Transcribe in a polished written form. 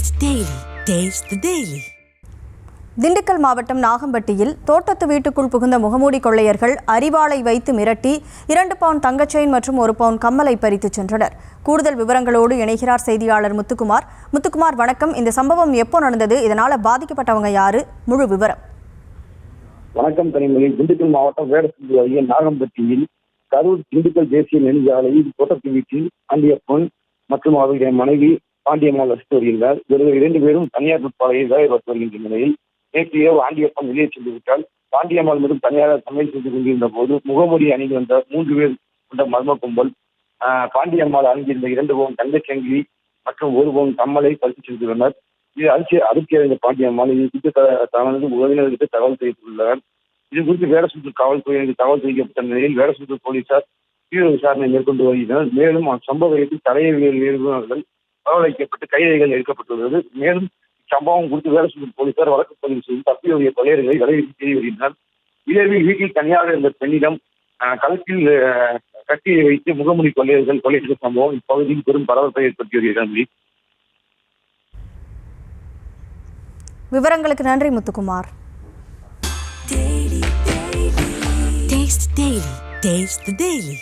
Taste the Daily. Taste the Daily. Dindigul மாவட்டம் நாகம்பட்டியில் தோட்டத்து வீட்டுக்குள் புகுந்த முகமூடி கொள்ளையர்கள் அரிவாளை வைத்து மிரட்டி 2 பவுன் தங்க செயின் மற்றும் 1 பவுன் கம்மலை பறித்துச் சென்றனர். கூடுதல் விவரங்களோடு இணைகிறார் செய்தியாளர் முத்துக்குமார். முத்துக்குமார், வணக்கம். இந்த சம்பவம் எப்போ நடந்தது? இதனால பாதிக்கப்பட்டவங்க யாரு? முழு விவரம். வணக்கம் கனிமொழி. திண்டுக்கல் மாவட்டம் வேடசந்தூர் அருகே நாகம்பட்டியில் கரூர் திண்டுக்கல் தேசிய நெடுஞ்சாலையில் தோட்டத்து வீட்டில் பாண்டியப்பன் மற்றும் அவருடைய மனைவி பாண்டியம்மாள் வசித்து வருகிறார். இவர்கள் 2 பேரும் தனியார் நுட்பாலையில் வேலை பார்த்து வருகின்ற நிலையில் நேற்று இரவு ஆண்டியப்பன் வெளியே சென்று விட்டால் பாண்டியம்மாள் மற்றும் தனியார் சமையல் செய்து கொண்டிருந்த போது முகமூடி அணிந்து வந்த 3 பேர் கொண்ட மர்ம கும்பல் பாண்டியம்மாள் அணிந்திருந்த 2 பவுன் தங்கச்சங்கிலி மற்றும் 1 பவுன் கம்மலை பறித்து சென்றுள்ளனர். இது அதிர்ச்சி அடைந்த பாண்டியம்மாள் இது குறித்து தனது உறவினர்களுக்கு தகவல் தெரிவித்துள்ளனர். இது குறித்து வேடசந்தூர் காவல்துறையினருக்கு தகவல் தெரிவிக்கப்பட்ட நிலையில் வேடசந்தூர் போலீசார் தீவிர விசாரணை மேற்கொண்டு வருகின்றனர். மேலும் சம்பவ இடத்தில் தடயவியல் நிறுவனர்கள் வரவழைக்கப்பட்டு கைதிகள் எடுக்கப்பட்டுள்ளது. மேலும் சம்பவம் குறித்து வேடசந்தூர் போலீசார் வழக்கு பதிவு செய்து தப்பியோடைய கொள்ளையர்களை வலைவீசி தேடி வருகின்றனர். இரவில் வீட்டில் தனியாக இருந்த பெண்ணிடம் களத்தில் கட்டியை வைத்து முகமூடி கொள்ளையர்கள் கொலை செய்த சம்பவம் இப்பகுதியில் பெரும் பரபரப்பை ஏற்படுத்தி வருகிறது. விவரங்களுக்கு நன்றி Muthukumar. Taste the Daily. Taste the Daily.